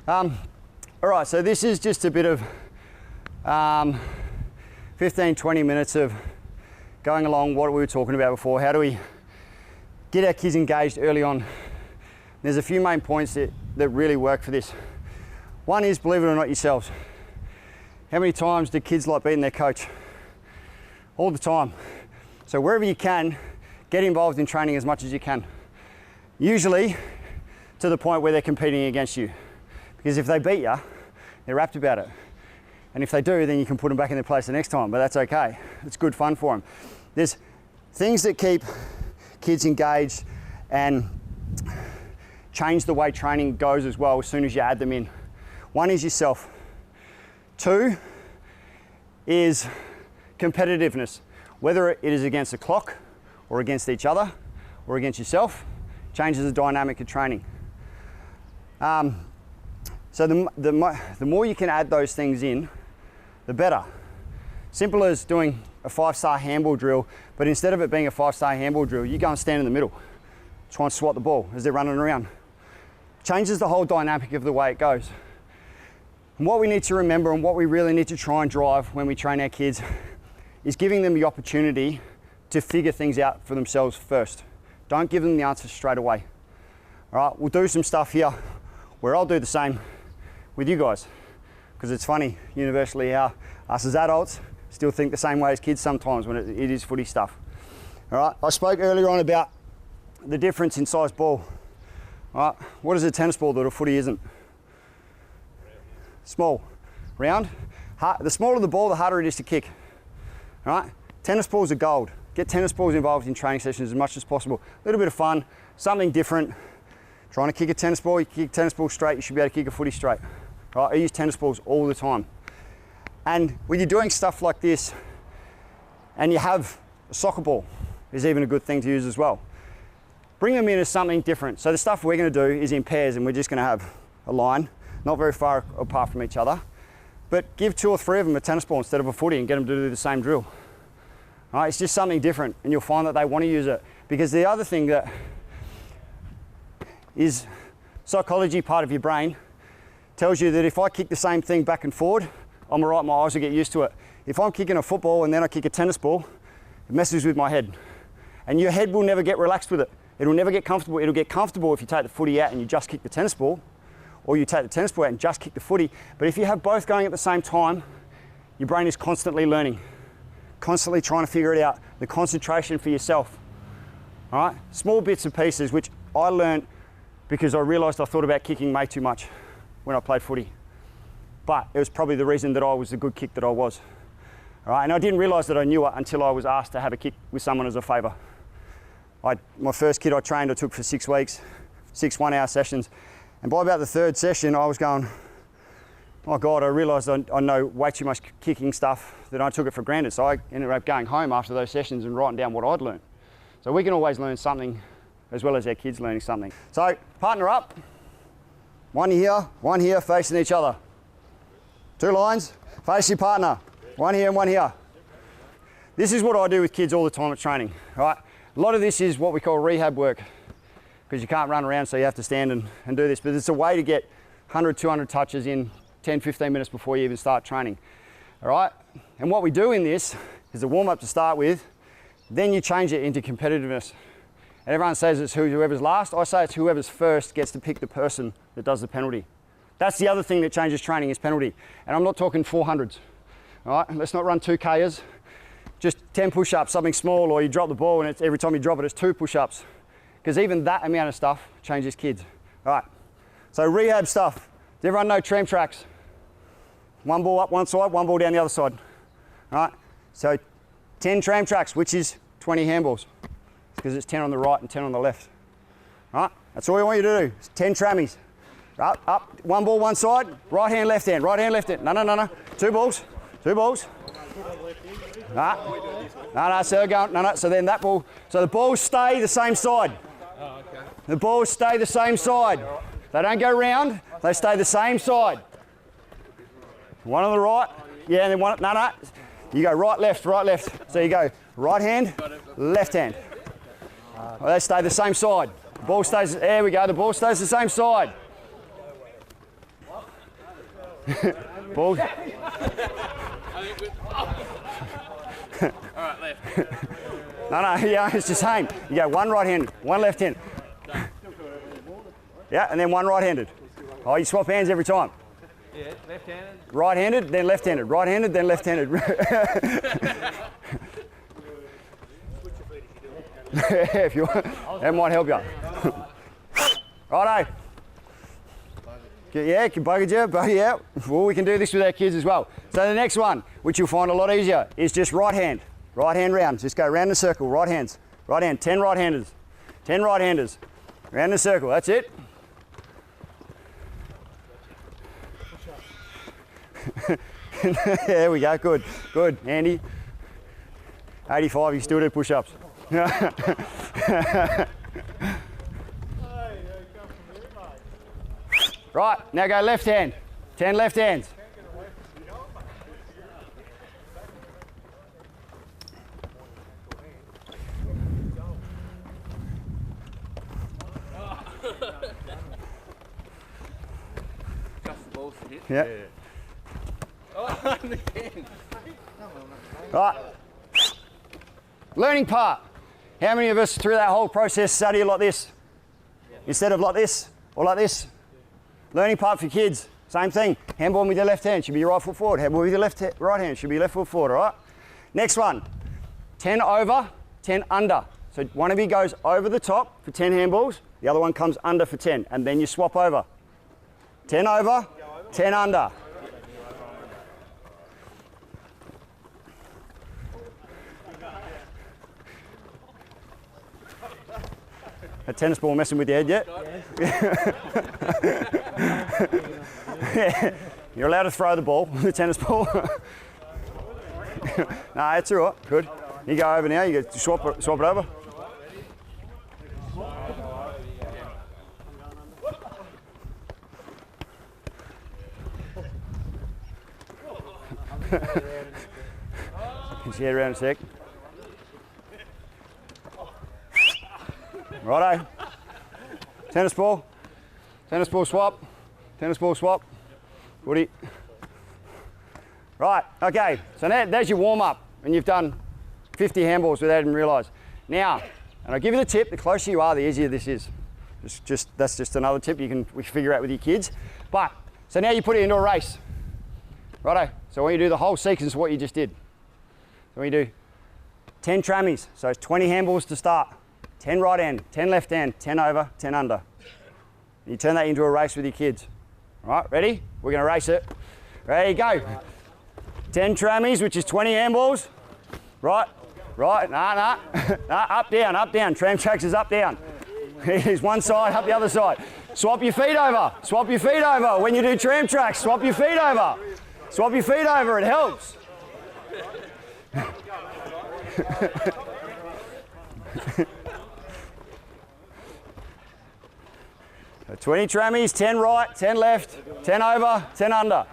All right, so this is just a bit of 15, 20 minutes of going along what we were talking about before. How do we get our kids engaged early on? There's a few main points that really work for this. One is, believe it or not, yourselves. How many times do kids like beating their coach? All the time. So wherever you can, get involved in training as much as you can. Usually to the point where they're competing against you. Because if they beat you, they're rapt about it. And if they do, then you can put them back in their place the next time, but that's okay. It's good fun for them. There's things that keep kids engaged and change the way training goes as well as soon as you add them in. One is yourself. Two is competitiveness. Whether it is against the clock or against each other or against yourself, changes the dynamic of training. So the more you can add those things in, the better. Simple as doing a 5-star handball drill, but instead of it being a 5-star handball drill, you go and stand in the middle, try and swat the ball as they're running around. Changes the whole dynamic of the way it goes. And what we need to remember and what we really need to try and drive when we train our kids is giving them the opportunity to figure things out for themselves first. Don't give them the answers straight away. All right, we'll do some stuff here where I'll do the same with you guys, because it's funny universally how us as adults still think the same way as kids sometimes when it is footy stuff. All right, I spoke earlier on about the difference in size ball. All right, what is a tennis ball that a footy isn't? Small, round. The smaller the ball, the harder it is to kick. All right, tennis balls are gold. Get tennis balls involved in training sessions as much as possible. A little bit of fun, something different. Trying to kick a tennis ball, you kick a tennis ball straight, you should be able to kick a footy straight. Right? I use tennis balls all the time. And when you're doing stuff like this, and you have a soccer ball, is even a good thing to use as well. Bring them in as something different. So the stuff we're going to do is in pairs, and we're just going to have a line, not very far apart from each other, but give 2 or 3 of them a tennis ball instead of a footy and get them to do the same drill. All right? It's just something different, and you'll find that they want to use it. Because the other thing that is psychology part of your brain tells you that if I kick the same thing back and forward, I'm all right, my eyes will get used to it. If I'm kicking a football and then I kick a tennis ball, it messes with my head. And your head will never get relaxed with it. It'll never get comfortable. It'll get comfortable if you take the footy out and you just kick the tennis ball, or you take the tennis ball out and just kick the footy. But if you have both going at the same time, your brain is constantly learning, constantly trying to figure it out. The concentration for yourself. All right? Small bits and pieces, which I learned because I realised I thought about kicking way too much when I played footy. But it was probably the reason that I was the good kick that I was. All right? And I didn't realise that I knew it until I was asked to have a kick with someone as a favour. My first kid I trained, I took for 6 weeks, 6 one-hour sessions. And by about the 3rd session, I was going, oh God, I realised I know way too much kicking stuff that I took it for granted. So I ended up going home after those sessions and writing down what I'd learned. So we can always learn something as well as our kids learning something. So partner up, one here facing each other. 2 lines, face your partner, one here and one here. This is what I do with kids all the time at training, right? A lot of this is what we call rehab work, because you can't run around, so you have to stand and do this, but it's a way to get 100, 200 touches in 10, 15 minutes before you even start training, all right? And what we do in this is a warm-up to start with, then you change it into competitiveness. And everyone says it's whoever's last. I say it's whoever's first gets to pick the person that does the penalty. That's the other thing that changes training is penalty. And I'm not talking 400s, all right? Let's not run 2Kers. Just 10 push-ups, something small, or you drop the ball and every time you drop it, it's 2 push-ups. Because even that amount of stuff changes kids. All right, so rehab stuff. Does everyone know tram tracks? 1 ball up one side, 1 ball down the other side. All right, so 10 tram tracks, which is 20 handballs. Because it's 10 on the right and 10 on the left. All right, that's all I want you to do. It's 10 trammies. Up, 1 ball one side, right hand, left hand, right hand, left hand. No. 2 balls, 2 balls. No, so they're going, no, so then that ball, so the balls stay the same side. Oh, okay. The balls stay the same side. They don't go round, they stay the same side. One on the right, yeah, and then one, no. You go right, left. So you go right hand, left hand. Well, they stay the same side. The ball stays, there we go, the ball stays the same side. Balls. All right, left. No, yeah, it's the same. You go one right-handed, one left-handed. Yeah, and then one right-handed. Oh, you swap hands every time. Yeah, left-handed. Right-handed, then left-handed. Right-handed, then left-handed. If you want, that might help you. Righto. Yeah, can bugger you out. Well, we can do this with our kids as well. So the next one, which you'll find a lot easier, is just right hand. Right hand round. Just go round the circle. Right hands. Right hand. 10 right-handers. 10 right-handers. Round the circle. That's it. There we go. Good. Good. Andy. 85. You still do push-ups. Right. Now go left hand. 10 left hands. Yeah. Right. Learning part. How many of us through that whole process study like this? Instead of like this or like this? Learning part for kids. Same thing. Handball with your left hand should be your right foot forward. Handball with your right hand should be your left foot forward, all right? Next one. 10 over, 10 under. So one of you goes over the top for 10 handballs. The other one comes under for 10. And then you swap over. 10 over, 10 under. A tennis ball messing with your head yet? Yeah. You're allowed to throw the ball, the tennis ball. No, it's all right. Good. You go over now. You go swap it over. Get your head around a sec. Righto. Tennis ball swap, tennis ball swap, footy. Right, okay, so now there's your warm up and you've done 50 handballs without even realise. Now, and I'll give you the tip, the closer you are, the easier this is. That's just another tip we can figure out with your kids. But, so now you put it into a race. Righto, so when you do the whole sequence of what you just did. So we do 10 trammies, so it's 20 handballs to start. 10 right hand, 10 left hand, 10 over, 10 under. You turn that into a race with your kids. All right, ready? We're going to race it. Ready, go. 10 trammies, which is 20 handballs. Right, nah, up, down. Tram tracks is up, down. Here's one side, up the other side. Swap your feet over. When you do tram tracks, swap your feet over. It helps. 20 trammies, 10 right, 10 left, 10 over, 10 under.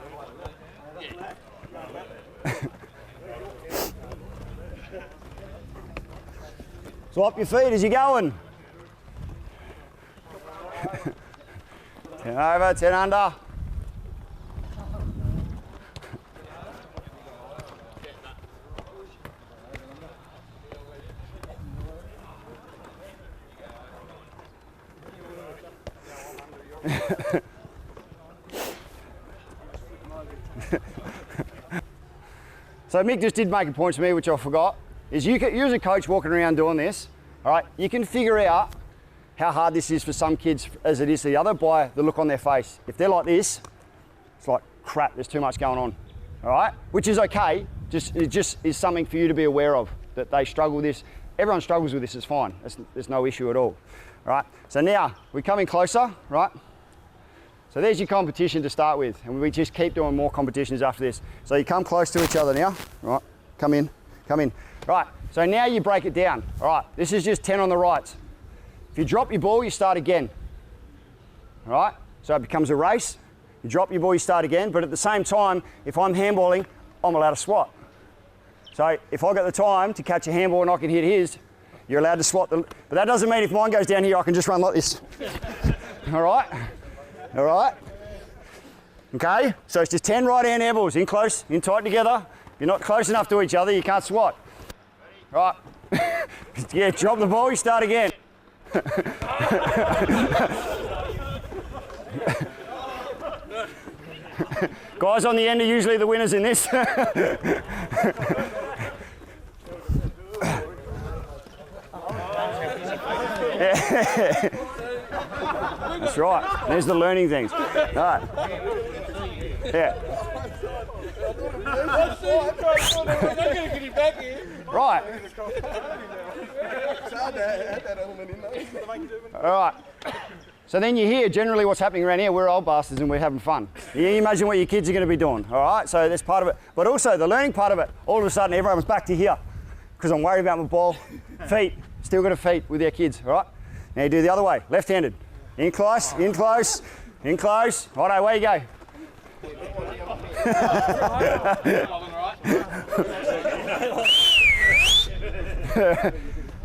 Swap your feet as you're going. 10 over, 10 under. So Mick just did make a point to me, which I forgot, is you as a coach walking around doing this, all right, you can figure out how hard this is for some kids as it is for the other by the look on their face. If they're like this, it's like, crap, there's too much going on, all right? Which is okay, it just is something for you to be aware of, that they struggle with this. Everyone struggles with this, it's fine. There's no issue at all, all right? So now, we're coming closer, right? So there's your competition to start with, and we just keep doing more competitions after this. So you come close to each other now, right? Come in. Right, so now you break it down. All right, this is just 10 on the rights. If you drop your ball, you start again. All right, so it becomes a race. You drop your ball, you start again, but at the same time, if I'm handballing, I'm allowed to swat. So if I got the time to catch a handball and I can hit his, you're allowed to swat. But that doesn't mean if mine goes down here, I can just run like this. All right? Okay, so it's just 10 right hand air balls, in close, in tight together. If you're not close enough to each other, you can't swat. Right, yeah, drop the ball, you start again. Guys on the end are usually the winners in this. That's right. There's the learning things. All right. Yeah. Right. All right. So then you hear generally what's happening around here. We're old bastards and we're having fun. You imagine what your kids are going to be doing. All right. So that's part of it. But also the learning part of it. All of a sudden everyone's back to here because I'm worried about my ball. Feet. Still got to feet with your kids. All right. Now you do the other way. Left-handed. In close. In close. In close. Righto. Away you go.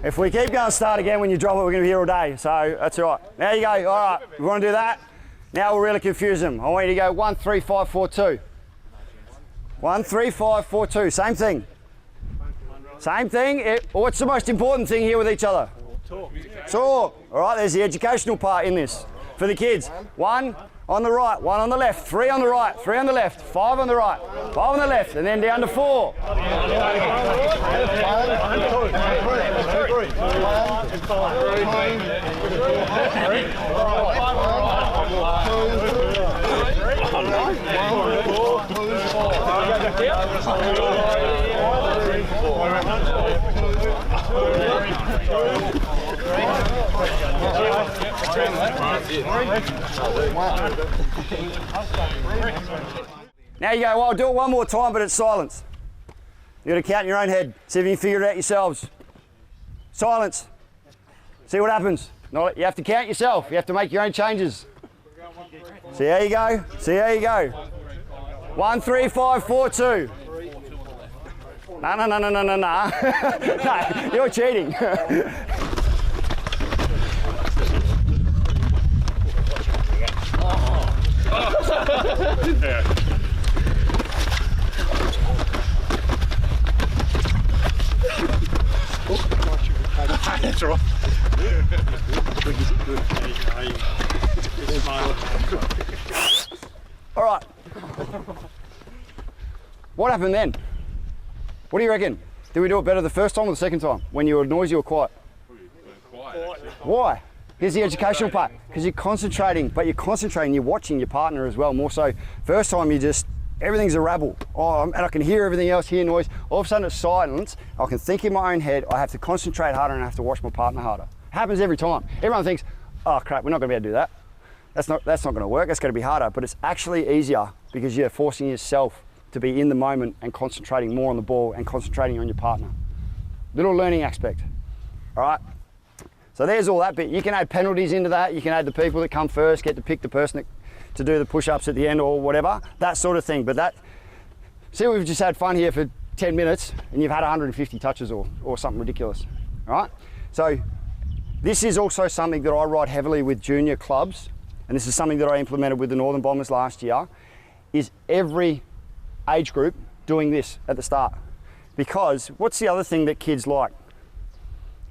If we keep going, start again. When you drop it, we're going to be here all day. So that's all right. There you go. All right. We want to do that. Now we'll really confuse them. I want you to go 1, 3, 5, 4, 2. 1, 3, 5, 4, 2. Same thing. Same thing. What's the most important thing here with each other? Talk. All right. There's the educational part in this for the kids. 1 on the right, 1 on the left, 3 on the right, 3 on the left, 5 on the right, 5 on the left, and then down to 4. Now you go, well, I'll do it one more time, but it's silence. You've got to count in your own head. See if you can figure it out yourselves. Silence. See what happens. You have to count yourself. You have to make your own changes. See how you go. See how you go. 1, 3, 5, 4, 2. No. No, you're cheating. That's right. All right. What happened then? What do you reckon? Did we do it better the first time or the second time? When you were noisy or quiet? Why? Here's the educational part. Because you're concentrating, you're watching your partner as well. More so, first time everything's a rabble. Oh, and I can hear everything else, hear noise. All of a sudden it's silence. I can think in my own head. I have to concentrate harder and I have to watch my partner harder. Happens every time. Everyone thinks, oh crap, we're not going to be able to do that. That's not going to work. That's going to be harder. But it's actually easier because you're forcing yourself to be in the moment and concentrating more on the ball and concentrating on your partner. Little learning aspect. All right. So there's all that bit. You can add penalties into that. You can add the people that come first, get to pick the person to do the push-ups at the end or whatever, that sort of thing. But see, we've just had fun here for 10 minutes and you've had 150 touches or something ridiculous. All right. So this is also something that I ride heavily with junior clubs, and this is something that I implemented with the Northern Bombers last year, is every age group doing this at the start. Because what's the other thing that kids like?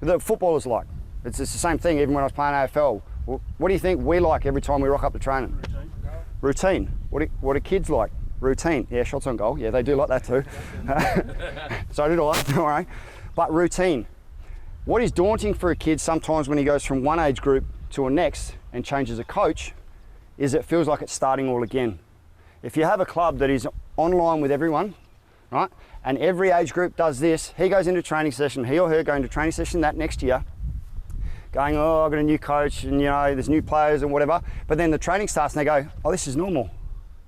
That footballers like. It's the same thing even when I was playing AFL. What do you think we like every time we rock up to training? Routine. What do kids like? Routine. Yeah, shots on goal. Yeah, they do like that too. So did I, don't worry. But routine. What is daunting for a kid sometimes when he goes from one age group to a next and changes a coach is it feels like it's starting all again. If you have a club that is online with everyone, right, and every age group does this, he goes into training session, he or her going to training session that next year, going, oh, I've got a new coach and there's new players and whatever, but then the training starts and they go, oh, this is normal.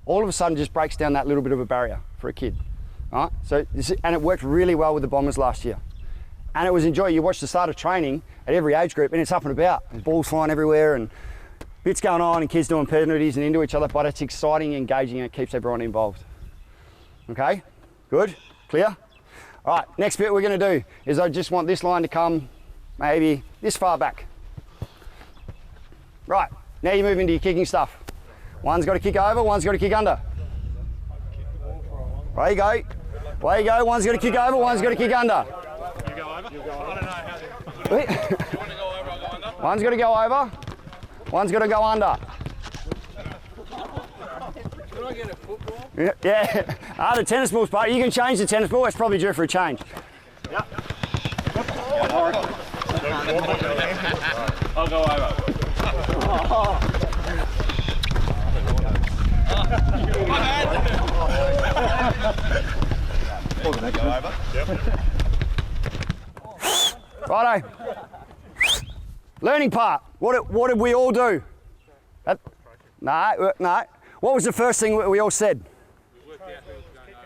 All of a sudden just breaks down that little bit of a barrier for a kid, right? So, and it worked really well with the Bombers last year. And it was enjoyable. You watch the start of training at every age group and it's up and about, and balls flying everywhere and bits going on and kids doing penalties and into each other, but it's exciting, engaging, and it keeps everyone involved. Okay, good, clear? All right, next bit we're gonna do is I just want this line to come maybe this far back. Right, now you move into your kicking stuff. One's got to kick over, one's got to kick under. There you go. There you go. One's got to kick over, one's got to kick under. You go over? You go over. I don't know how to... Wait. You want to go over, I'll go under? One's got to go over, one's got to go under. Can I get a football? Yeah. The tennis ball's part. You can change the tennis ball. It's probably due for a change. Yep. I'll go over. Go over. Yep. Righto. Learning part. What did we all do? No. What was the first thing we all said?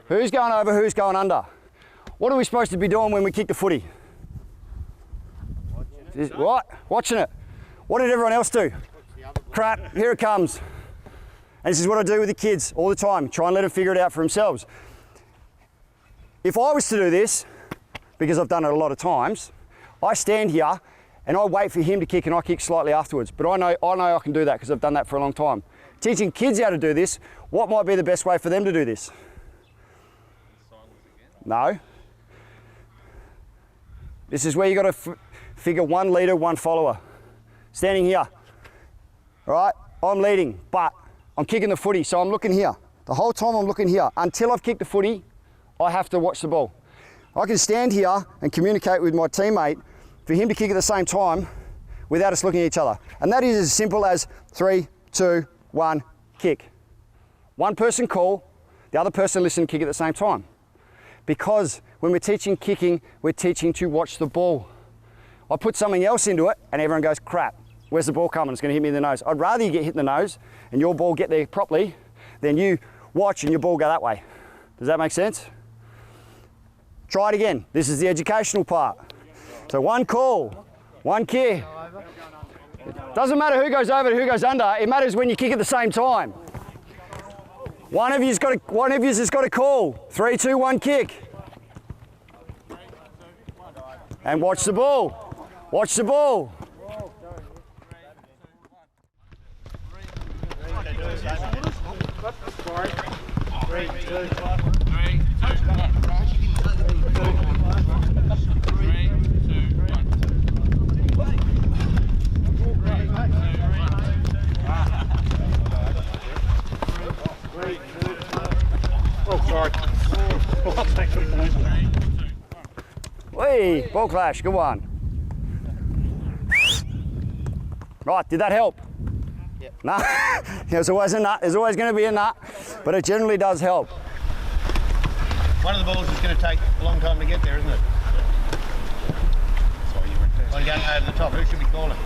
Who's going over, who's going under? What are we supposed to be doing when we kick the footy? What? Watching it. What did everyone else do? Crap, here it comes. And this is what I do with the kids all the time. Try and let them figure it out for themselves. If I was to do this, because I've done it a lot of times, I stand here and I wait for him to kick and I kick slightly afterwards. But I know I can do that because I've done that for a long time. Teaching kids how to do this, what might be the best way for them to do this? No. This is where you got to figure one leader, one follower. Standing here, all right? I'm leading, but I'm kicking the footy, so I'm looking here. The whole time I'm looking here. Until I've kicked the footy, I have to watch the ball. I can stand here and communicate with my teammate for him to kick at the same time without us looking at each other. And that is as simple as 3, 2, 1, kick. One person call, the other person listen, kick at the same time. Because when we're teaching kicking, we're teaching to watch the ball. I put something else into it and everyone goes, crap, where's the ball coming? It's going to hit me in the nose. I'd rather you get hit in the nose and your ball get there properly than you watch and your ball go that way. Does that make sense? Try it again. This is the educational part. So one call, one kick. Doesn't matter who goes over, who goes under. It matters when you kick at the same time. One of you's has got a call. 3, 2, 1, kick. And watch the ball. Watch the ball. Whee, ball clash, good one. Right, did that help? Yep. Nah, there's always a nut, there's always going to be a nut, but it generally does help. One of the balls is going to take a long time to get there, isn't it? Sorry, you went first. Well, you're going over the top. Who should be calling?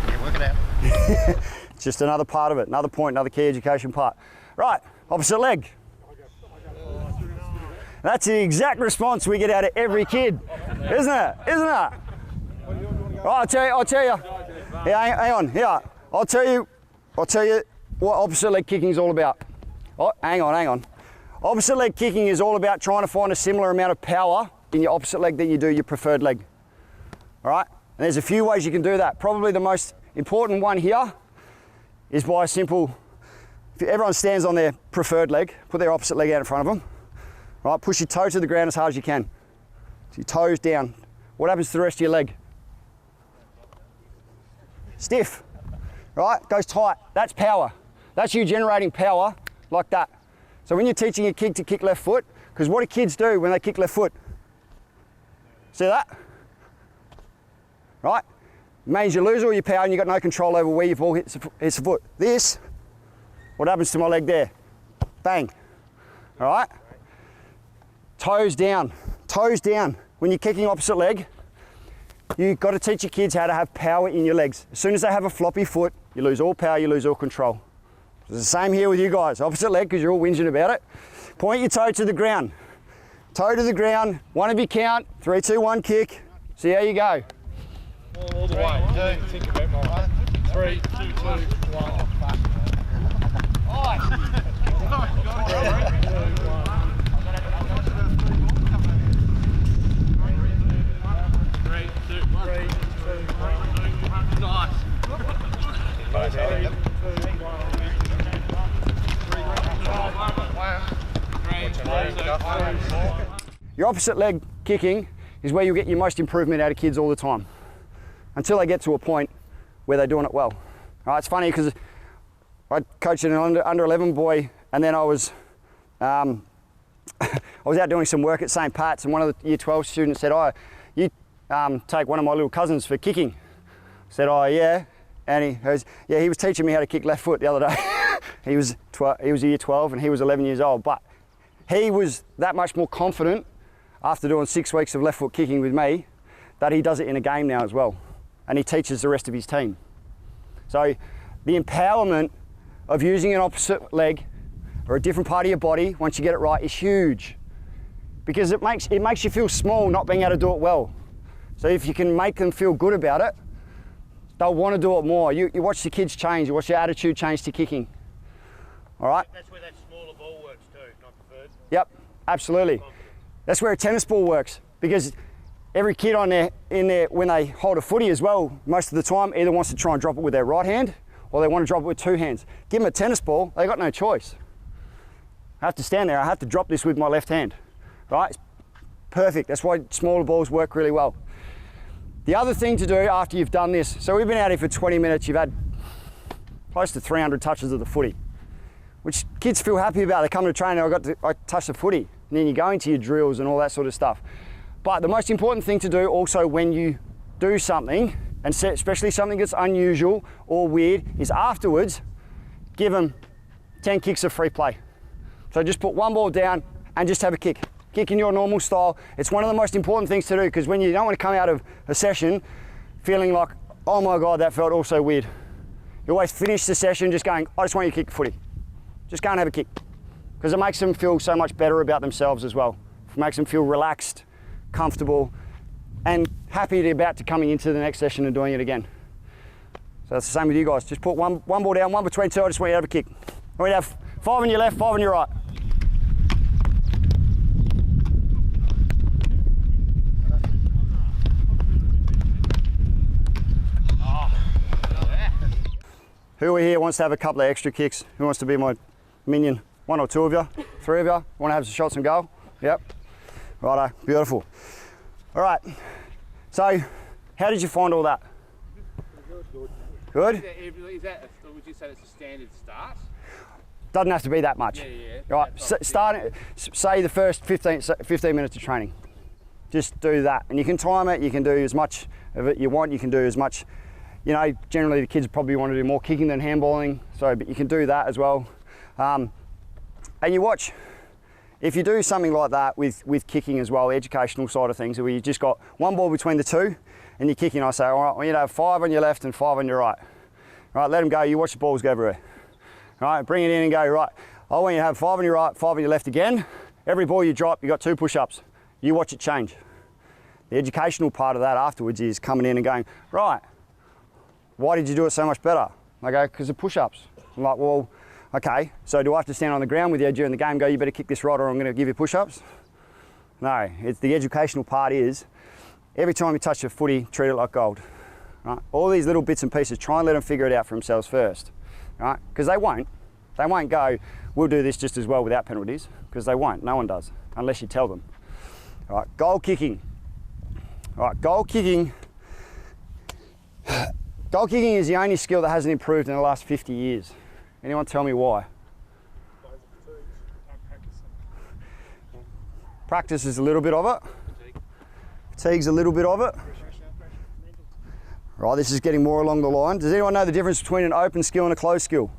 Yeah, work it out. It's just another part of it, another point, another key education part. Right, opposite leg. That's the exact response we get out of every kid, isn't it? Isn't it? Right, I'll tell you. Yeah, hang on. Here, I'll tell you what opposite leg kicking is all about. Oh, hang on. Opposite leg kicking is all about trying to find a similar amount of power in your opposite leg that you do your preferred leg. All right? And there's a few ways you can do that. Probably the most important one here is by a simple, if everyone stands on their preferred leg, put their opposite leg out in front of them. Right, push your toe to the ground as hard as you can. So your toes down. What happens to the rest of your leg? Stiff, right? Goes tight. That's power. That's you generating power like that. So when you're teaching a kid to kick left foot, because what do kids do when they kick left foot? See that? Right? It means you lose all your power and you've got no control over where your ball hits the foot. This, what happens to my leg there? Bang. All right? Toes down, toes down. When you're kicking opposite leg, you've got to teach your kids how to have power in your legs. As soon as they have a floppy foot, you lose all power, you lose all control. It's the same here with you guys. Opposite leg, because you're all whinging about it. Point your toe to the ground. Toe to the ground, one of you count, 3, 2, 1, kick. See how you go. All the way. Think a bit more. 3, 2, 2, 1. Your opposite leg kicking is where you get your most improvement out of kids all the time, until they get to a point where they're doing it well. Right, it's funny because I coached an under 11 boy, and then I was I was out doing some work at St. Pat's, and one of the year 12 students said, "Oh, you take one of my little cousins for kicking." I said, "Oh yeah," and he goes, "Yeah, he was teaching me how to kick left foot the other day." he was year 12 and he was 11 years old, but he was that much more confident after doing 6 weeks of left foot kicking with me that he does it in a game now as well, and he teaches the rest of his team. So the empowerment of using an opposite leg or a different part of your body once you get it right is huge, because it makes you feel small not being able to do it well. So if you can make them feel good about it, they'll want to do it more. You watch the kids change, you watch their attitude change to kicking. All right? That's where that smaller ball works too, not the third. Yep, absolutely. That's where a tennis ball works, because every kid in there, when they hold a footy as well, most of the time either wants to try and drop it with their right hand or they want to drop it with 2 hands. Give them a tennis ball, they got no choice. I have to stand there, I have to drop this with my left hand, right? It's perfect. That's why smaller balls work really well. The other thing to do after you've done this, so we've been out here for 20 minutes, you've had close to 300 touches of the footy, which kids feel happy about. They come to training, I touched the footy, and then you go into your drills and all that sort of stuff. But the most important thing to do also when you do something, and especially something that's unusual or weird, is afterwards, give them 10 kicks of free play. So just put one ball down and just have a kick. Kick in your normal style. It's one of the most important things to do, because when you don't want to come out of a session feeling like, oh my God, that felt all so weird. You always finish the session just going, I just want you to kick the footy. Just go and have a kick, because it makes them feel so much better about themselves as well. It makes them feel relaxed, comfortable, and happy about to coming into the next session and doing it again. So that's the same with you guys. Just put one ball down, one between 2. I just want you to have a kick. I want you to have 5 on your left, 5 on your right. Who here wants to have a couple of extra kicks? Who wants to be my minion? 1 or 2 of you? 3 of you? Want to have some shots and goal? Yep. Righto, beautiful. All right, so how did you find all that? Good? Would you say it's a standard start? Doesn't have to be that much. Yeah. Right, say the first 15 minutes of training. Just do that, and you can time it, you can do as much of it you want, you can do as much, you know, generally the kids probably want to do more kicking than handballing, but you can do that as well. And you watch, if you do something like that with kicking as well, the educational side of things, where you just got one ball between the 2 and you're kicking, I say, all right, I want you to have 5 on your left and 5 on your right. All right, let them go, you watch the balls go everywhere. All right, bring it in and go, right, I want you to have 5 on your right, 5 on your left again. Every ball you drop, you got 2 push-ups. You watch it change. The educational part of that afterwards is coming in and going, right, why did you do it so much better? I go, because of push-ups. I'm like, well, okay, so do I have to stand on the ground with you during the game and go, you better kick this right or I'm going to give you push-ups? No, it's the educational part is, every time you touch the footy, treat it like gold. Right? All these little bits and pieces, try and let them figure it out for themselves first. Right? Because they won't go, we'll do this just as well without penalties, because they won't, no one does, unless you tell them. All right, goal kicking. All right, goal kicking is the only skill that hasn't improved in the last 50 years. Anyone tell me why? Practice is a little bit of it. Fatigue's a little bit of it. Right, this is getting more along the line. Does anyone know the difference between an open skill and a closed skill?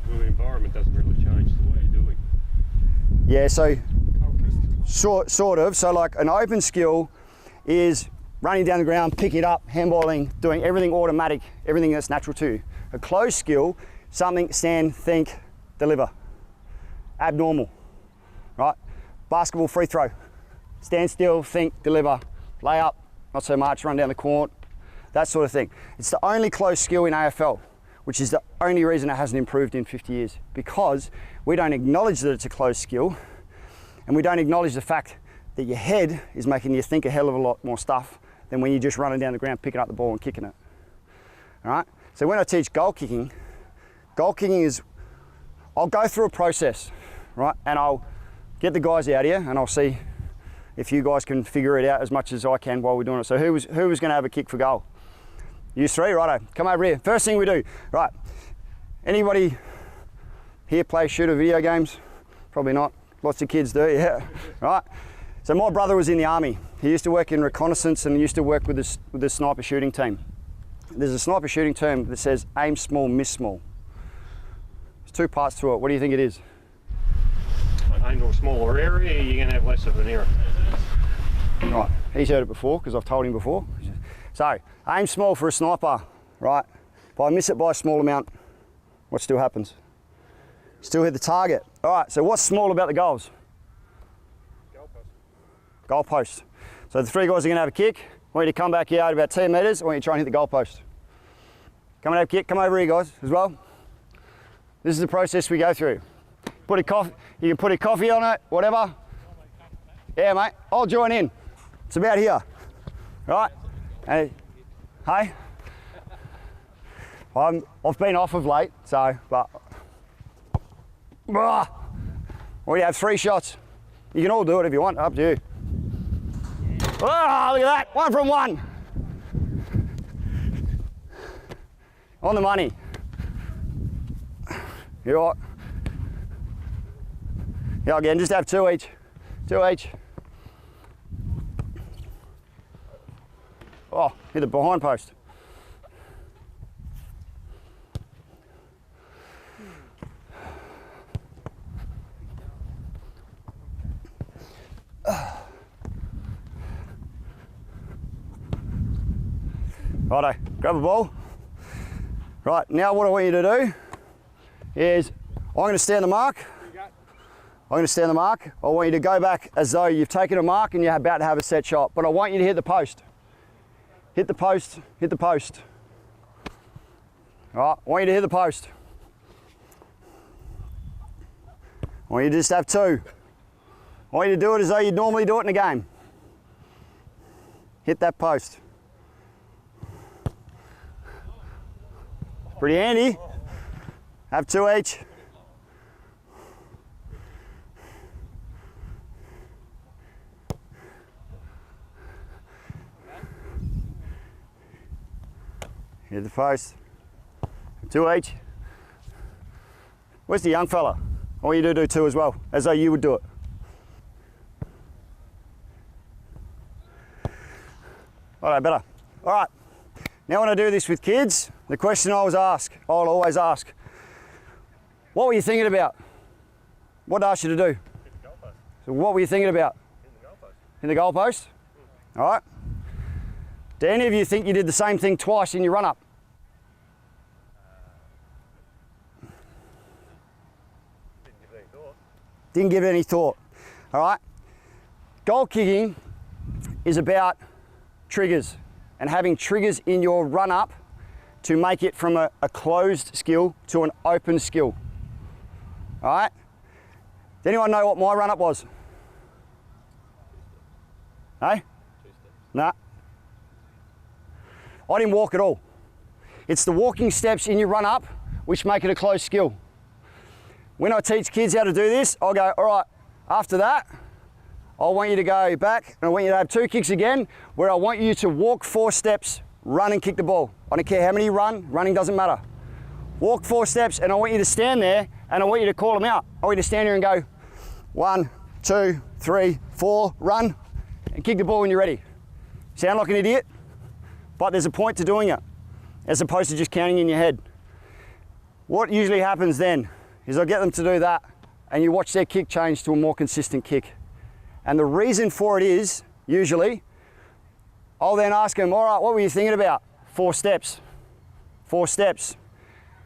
Well, the environment doesn't really change the way you're doing. Yeah, so sort of. So like an open skill is running down the ground, picking it up, handballing, doing everything automatic, everything that's natural to you. A closed skill, something stand, think, deliver. Abnormal, right? Basketball free throw. Stand still, think, deliver. Lay up, not so much, run down the court, that sort of thing. It's the only closed skill in AFL, which is the only reason it hasn't improved in 50 years, because we don't acknowledge that it's a closed skill, and we don't acknowledge the fact that your head is making you think a hell of a lot more stuff than when you're just running down the ground, picking up the ball and kicking it. All right? So when I teach goal kicking is, I'll go through a process, right? And I'll get the guys out here and I'll see if you guys can figure it out as much as I can while we're doing it. So who was going to have a kick for goal? You three, righto. Come over here. First thing we do, right? Anybody here play shooter video games? Probably not. Lots of kids do, yeah. Right? So my brother was in the army. He used to work in reconnaissance and he used to work with the sniper shooting team. There's a sniper shooting term that says aim small, miss small. There's two parts to it. What do you think it is? Aim to a smaller area, you're going to have less of an error. Right, he's heard it before because I've told him before. So, aim small for a sniper, right? If I miss it by a small amount, what still happens? Still hit the target. All right, so what's small about the goals? Goal post. So the three guys are going to have a kick. I want you to come back out about 10 metres. I want you to try and hit the goal post. Come and have a kick. Come over here, guys, as well. This is the process we go through. Put a coffee. You can put a coffee on it, whatever. Yeah, mate. I'll join in. It's about here, right? And, hey, I've been off of late, so but. We have 3 shots. You can all do it if you want. Up to you. Oh, look at that. 1 from 1. On the money. You're right. Yeah, again, just have 2 each. 2 each. Oh, hit the behind post. Righto, grab a ball. Right, now what I want you to do is, I'm going to stand the mark. I'm going to stand the mark. I want you to go back as though you've taken a mark and you're about to have a set shot, but I want you to hit the post. Hit the post, hit the post. All right, I want you to hit the post. I want you to just have 2. I want you to do it as though you'd normally do it in a game. Hit that post. Pretty handy. Have 2 each. Hit the post. 2 each. Where's the young fella? I want you to do 2 as well, as though you would do it. All right, better. All right. Now when I do this with kids, the question I'll always ask, what were you thinking about? What I asked you to do? Hit the goalpost. So what were you thinking about? Hit the goalpost. In the goalpost? All right. Do any of you think you did the same thing twice in your run-up? Didn't give it any thought. Didn't give it any thought. All right. Goal kicking is about triggers and having triggers in your run-up to make it from a closed skill to an open skill. All right? Does anyone know what my run-up was? Hey? Nah. I didn't walk at all. It's the walking steps in your run-up which make it a closed skill. When I teach kids how to do this, I'll go, all right, after that, I want you to go back and I want you to have 2 kicks again where I want you to walk 4 steps, run and kick the ball. I don't care how many you run, running doesn't matter. Walk 4 steps and I want you to stand there and I want you to call them out. I want you to stand here and go 1, 2, 3, 4, run and kick the ball when you're ready. Sound like an idiot? But there's a point to doing it as opposed to just counting in your head. What usually happens then is I get them to do that and you watch their kick change to a more consistent kick. And the reason for it is, usually, I'll then ask them, all right, what were you thinking about? 4 steps. 4 steps.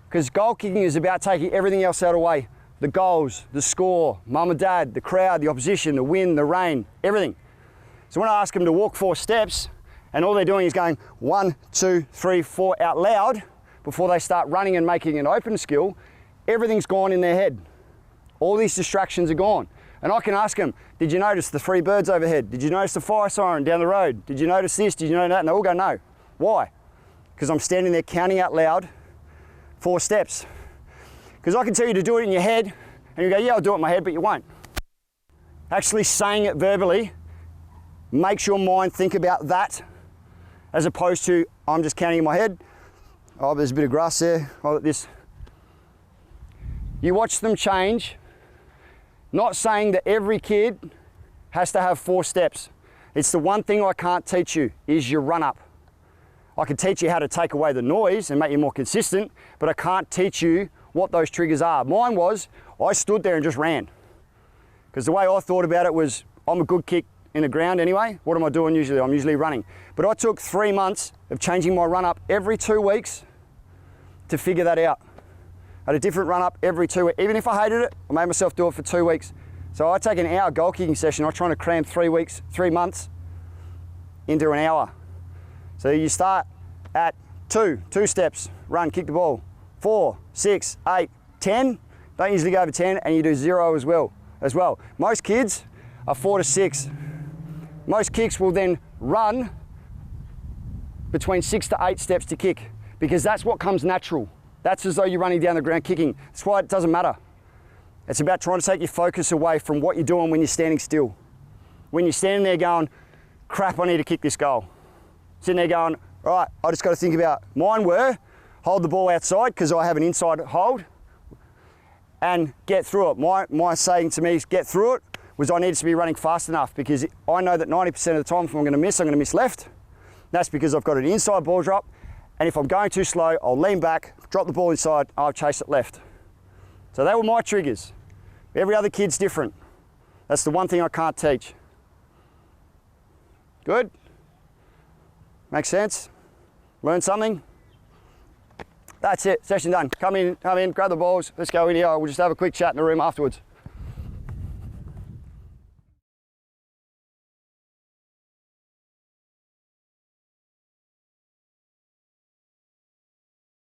Because goal kicking is about taking everything else out of the way. The goals, the score, mum and dad, the crowd, the opposition, the wind, the rain, everything. So when I ask them to walk 4 steps, and all they're doing is going 1, 2, 3, 4 out loud before they start running and making an open skill, everything's gone in their head. All these distractions are gone. And I can ask them, did you notice the 3 birds overhead? Did you notice the fire siren down the road? Did you notice this? Did you know that? And they all go, no. Why? Because I'm standing there counting out loud 4 steps. Because I can tell you to do it in your head, and you go, yeah, I'll do it in my head, but you won't. Actually saying it verbally makes your mind think about that, as opposed to, I'm just counting in my head. Oh, there's a bit of grass there. Oh, this. You watch them change, not saying that every kid has to have 4 steps. It's the one thing I can't teach you, is your run up. I can teach you how to take away the noise and make you more consistent, but I can't teach you what those triggers are. Mine was, I stood there and just ran. Because the way I thought about it was, I'm a good kick in the ground anyway. What am I doing usually? I'm usually running. But I took 3 months of changing my run up every 2 weeks to figure that out. I had a different run up every 2 weeks. Even if I hated it, I made myself do it for 2 weeks. So I take an hour goal kicking session. I'm trying to cram 3 months into an hour. So you start at 2 steps, run, kick the ball. 4, 6, 8, 10. Don't usually go over 10, and you do 0 as well. Most kids are 4 to 6. Most kicks will then run between 6 to 8 steps to kick, because that's what comes natural. That's as though you're running down the ground kicking. That's why it doesn't matter. It's about trying to take your focus away from what you're doing when you're standing still. When you're standing there going, crap, I need to kick this goal. Sitting there going, all right, I just got to think about, mine were, hold the ball outside because I have an inside hold, and get through it. My saying to me is get through it was I needed to be running fast enough, because I know that 90% of the time if I'm going to miss left. That's because I've got an inside ball drop, and if I'm going too slow, I'll lean back, drop the ball inside, I'll chase it left. So they were my triggers. Every other kid's different. That's the one thing I can't teach. Good? Makes sense? Learn something? That's it, session done. Come in, grab the balls, let's go in here. We'll just have a quick chat in the room afterwards.